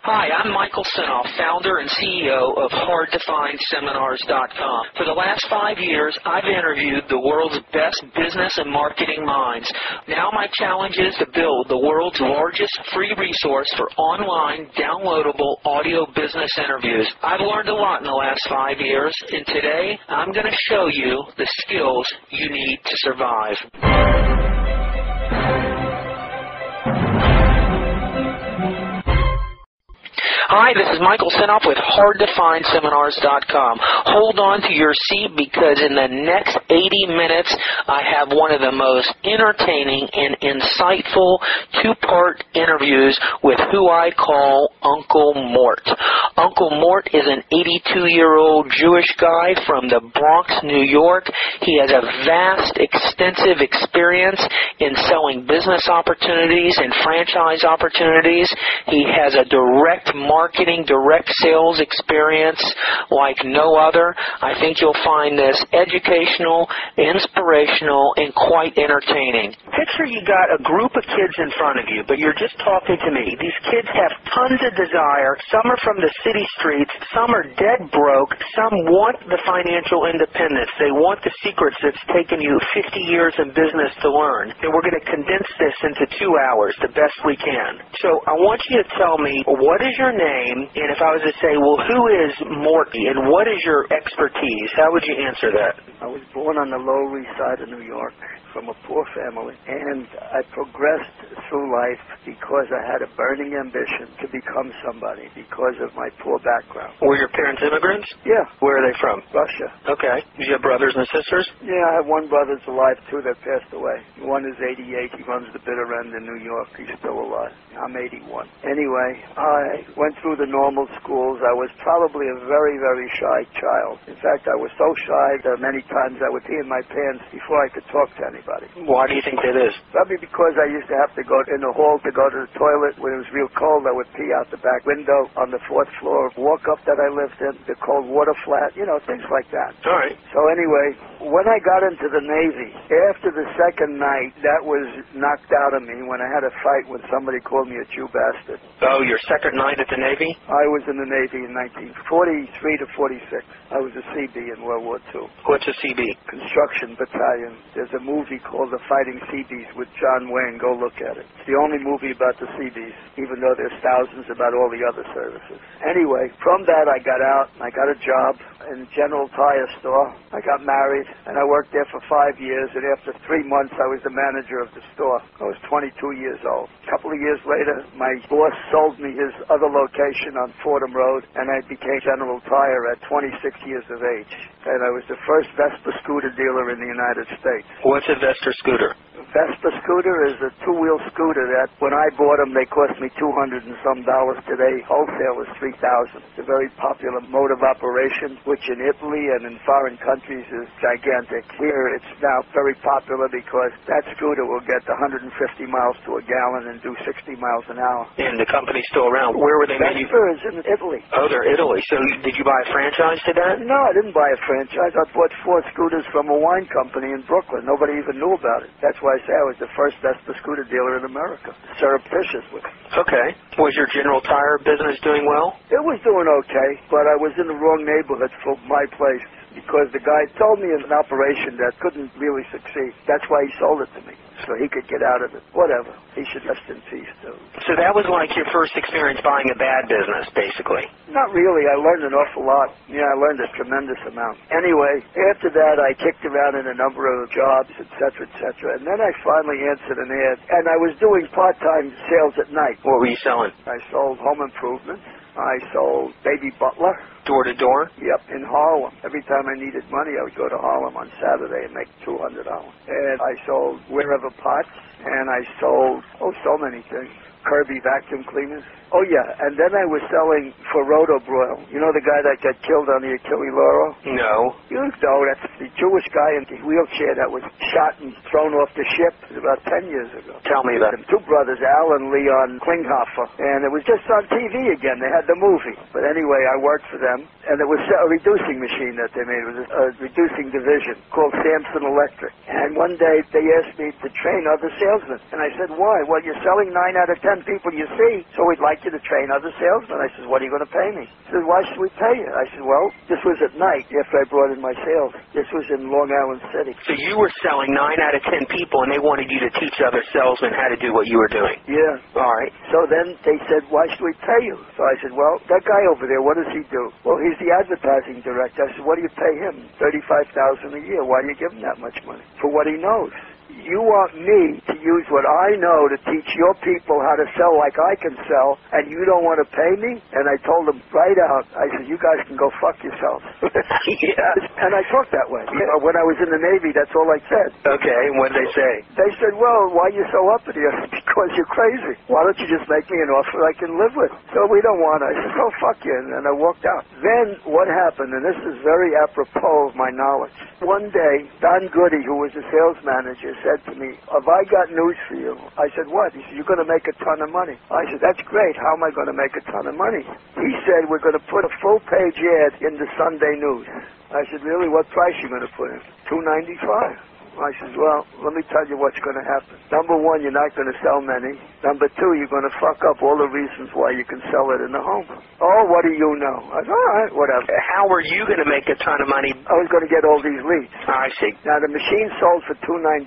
Hi, I'm Michael Sinoff, founder and CEO of HardToFindSeminars.com. For the last 5 years, I've interviewed the world's best business and marketing minds. Now my challenge is to build the world's largest free resource for online, downloadable audio business interviews. I've learned a lot in the last 5 years, and today I'm going to show you the skills you need to survive. Hi, this is Michael Sinoff with HardToFindSeminars.com. Hold on to your seat because in the next 80 minutes, I have one of the most entertaining and insightful two-part interviews with who I call Uncle Mort. Uncle Mort is an 82-year-old Jewish guy from the Bronx, New York. He has a vast, extensive experience in selling business opportunities and franchise opportunities. He has a direct marketing, direct sales experience like no other. I think you'll find this educational, inspirational, and quite entertaining. Picture you got a group of kids in front of you, but you're just talking to me. These kids have tons of desire. Some are from the city streets. Some are dead broke. Some want the financial independence. They want the secrets that's taken you 50 years in business to learn. And we're going to condense this into 2 hours the best we can. So I want you to tell me, what is your name? And if I was to say, well, who is Morty and what is your expertise? How would you answer that? I was born on the Lower East Side of New York from a poor family, and I progressed through life because I had a burning ambition to become somebody because of my poor background. Were your parents immigrants? Yeah. Where are they from? Russia. Okay. Do you have brothers and sisters? Yeah, I have one brother's alive, two that passed away. One is 88. He runs the bitter end in New York. He's still alive. I'm 81. Anyway, I went through the normal schools. I was probably a very, very shy child. In fact, I was so shy that many times I would pee in my pants before I could talk to anybody. Why do you think that is? Probably because I used to have to go in the hall to go to the toilet. When it was real cold, I would pee out the back window on the 4th floor, walk up that I lived in, the cold water flat, things like that. All right. So anyway, when I got into the Navy, after the second night, that was knocked out of me when I had a fight when somebody called me a Jew bastard. Oh, your second night at the Navy? I was in the Navy in 1943 to 46. I was a CB in World War II. What's a CB? Construction Battalion. There's a movie called The Fighting Seabees with John Wayne. Go look at it. It's the only movie about the Seabees, even though there's thousands about all the other services. Anyway, from that I got out. I got a job in a General Tire store. I got married, and I worked there for 5 years, and after 3 months I was the manager of the store. I was 22 years old. A couple of years later, my boss sold me his other location on Fordham Road, and I became General Tire at 26 years of age. And I was the first Vespa scooter dealer in the United States. What's a Vespa scooter? Vespa scooter is a two-wheel scooter that when I bought them, they cost me $200 and some. Today, wholesale is $3,000. It's a very popular mode of operation, which in Italy and in foreign countries is gigantic. Here, it's now very popular because that scooter will get 150 miles to a gallon and do 60 miles an hour. And the company's still around. Where were they made? Vespa is in Italy. Oh, they're Italy. So did you buy a franchise to that? No, I didn't buy a franchise. I bought 4 scooters from a wine company in Brooklyn. Nobody even knew about it. That's why I say I was the first Vespa scooter dealer in America. Surreptitiously. Okay. Was your General Tire business doing well? It was doing okay, but I was in the wrong neighborhood for my place because the guy told me an operation that couldn't really succeed. That's why he sold it to me, so he could get out of it. Whatever. He should rest in peace, too. So that was like your first experience buying a bad business, basically? Not really. I learned an awful lot. Yeah, I learned a tremendous amount. Anyway, after that, I kicked around in a number of jobs, etc., etc., and then I finally answered an ad, and I was doing part-time sales at night. What were you selling? I sold home improvements. I sold baby butler. Door to door? Yep, in Harlem. Every time I needed money, I would go to Harlem on Saturday and make $200. And I sold wherever pots, and I sold, so many things. Kirby vacuum cleaners. Oh, yeah, and then I was selling for Roto Broil. You know the guy that got killed on the Achille Lauro? No. You know, that's the Jewish guy in the wheelchair that was shot and thrown off the ship. It was about 10 years ago. Tell me about it. 2 brothers, Al and Leon Klinghoffer, and it was just on TV again. They had the movie. But anyway, I worked for them, and it was a reducing machine that they made. It was a reducing division called Samson Electric. And one day, they asked me to train other salesmen. And I said, why? Well, you're selling 9 out of 10 10 people you see, so we'd like you to train other salesmen. I said, what are you going to pay me? He said, why should we pay you? I said, well, this was at night after I brought in my sales. This was in Long Island City. So you were selling 9 out of 10 people, and they wanted you to teach other salesmen how to do what you were doing. Yeah. All right. So then they said, why should we pay you? So I said, well, that guy over there, what does he do? Well, he's the advertising director. I said, what do you pay him? $35,000 a year. Why do you give him that much money? For what he knows. You want me to use what I know to teach your people how to sell like I can sell, and you don't want to pay me? And I told them right out, I said, you guys can go fuck yourselves. Yeah. And I talked that way. When I was in the Navy, that's all I said. Okay, and what did they say? They said, well, why are you so uppity? I said, because you're crazy. Why don't you just make me an offer I can live with? So we don't want it. I said, oh, fuck you. And I walked out. Then what happened, and this is very apropos of my knowledge. One day, Don Goody, who was the sales manager, said to me, have I got news for you? I said, what? He said, you're going to make a ton of money. I said, that's great. How am I going to make a ton of money? He said, we're going to put a full-page ad in the Sunday News. I said, really? What price are you going to put in? $2.95. I said, well, let me tell you what's going to happen. Number one, you're not going to sell many. Number two, you're going to fuck up all the reasons why you can sell it in the home. Oh, what do you know? I said, all right, whatever. How were you going to make a ton of money? I was going to get all these leads. I see. Now, the machine sold for $2.95.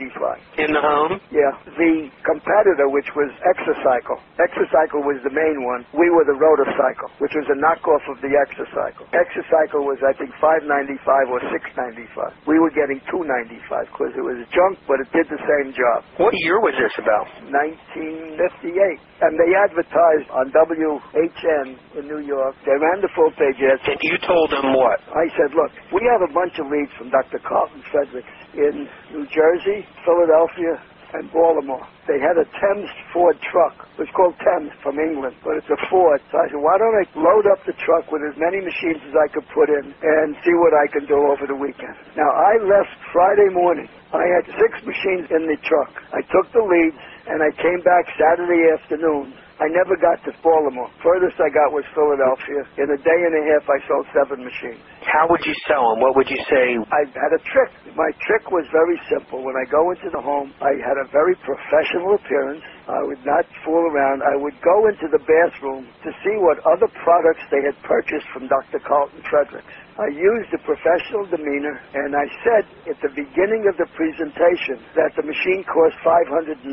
In the home? Yeah. The competitor, which was Exacycle. Exacycle was the main one. We were the Rotocycle, which was a knockoff of the Exacycle. Exacycle was, I think, $5.95 or $6.95. We were getting $2.95 because it was junk, but it did the same job. What year was this about? 1958. And they advertised on WHN in New York. They ran the full-page ads. And you told them what? I said, look, we have a bunch of leads from Dr. Carlton Fredericks in New Jersey, Philadelphia, and Baltimore. They had a Thames Ford truck. It was called Thames from England, but it's a Ford. So I said, why don't I load up the truck with as many machines as I could put in and see what I can do over the weekend. Now, I left Friday morning. I had 6 machines in the truck. I took the leads, and I came back Saturday afternoon. I never got to Baltimore. Furthest I got was Philadelphia. In a day and a half, I sold 7 machines. How would you sell them? What would you say? I had a trick. My trick was very simple. When I go into the home, I had a very professional appearance. I would not fool around. I would go into the bathroom to see what other products they had purchased from Dr. Carlton Fredericks. I used a professional demeanor, and I said at the beginning of the presentation that the machine cost $595.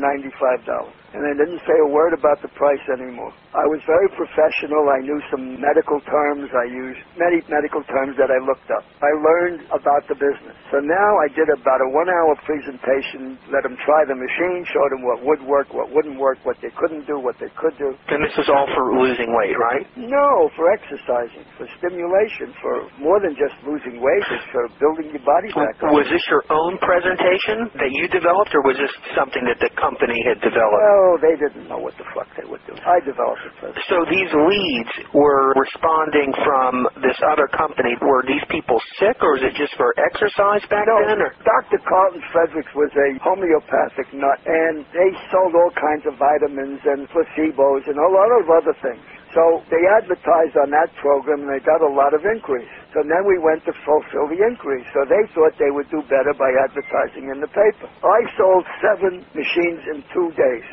And I didn't say a word about the price anymore. I was very professional. I knew some medical terms. I used many medical terms that I looked up. I learned about the business. So now I did about a 1-hour presentation, let them try the machine, showed them what would work, what wouldn't work, what they couldn't do, what they could do. And this was all for losing weight, right? No, for exercising, for stimulation, for more than just losing weight. It's for building your body back up. Was this your own presentation that you developed, or was this something that the company had developed? Well, they didn't know what the fuck they would do. I developed it first. So these leads were responding from this other company. Were these people sick, or was it just for exercise back then? Or? Dr. Carlton Fredericks was a homeopathic nut, and they sold all kinds of vitamins and placebos and a lot of other things. So they advertised on that program, and they got a lot of inquiries. So then we went to fulfill the inquiries. So they thought they would do better by advertising in the paper. I sold 7 machines in 2 days.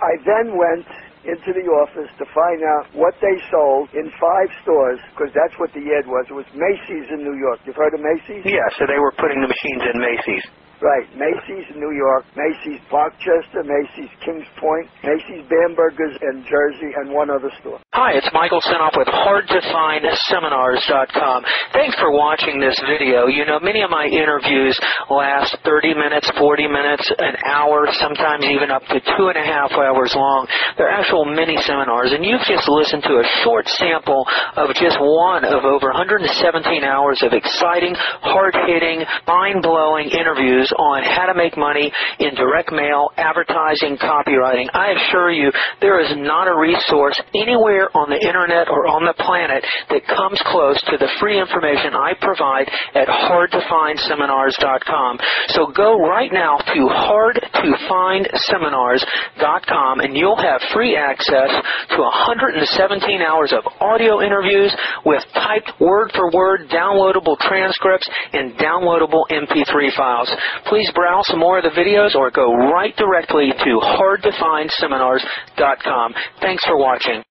I then went into the office to find out what they sold in 5 stores, because that's what the ad was. It was Macy's in New York. You've heard of Macy's? Yeah, so they were putting the machines in Macy's. Right. Macy's in New York, Macy's Parkchester, Macy's Kings Point, Macy's Bambergers in Jersey, and one other store. Hi, it's Michael Senoff with HardToFindSeminars.com. Thanks for watching this video. You know, many of my interviews last 30 minutes, 40 minutes, an hour, sometimes even up to 2.5 hours long. They're actual mini-seminars, and you've just listened to a short sample of just one of over 117 hours of exciting, hard-hitting, mind-blowing interviews on how to make money in direct mail, advertising, copywriting. I assure you, there is not a resource anywhere anywhere on the internet or on the planet that comes close to the free information I provide at hardtofindseminars.com. So go right now to hardtofindseminars.com and you'll have free access to 117 hours of audio interviews with typed word-for-word downloadable transcripts and downloadable MP3 files. Please browse some more of the videos or go right directly to hardtofindseminars.com. Thanks for watching.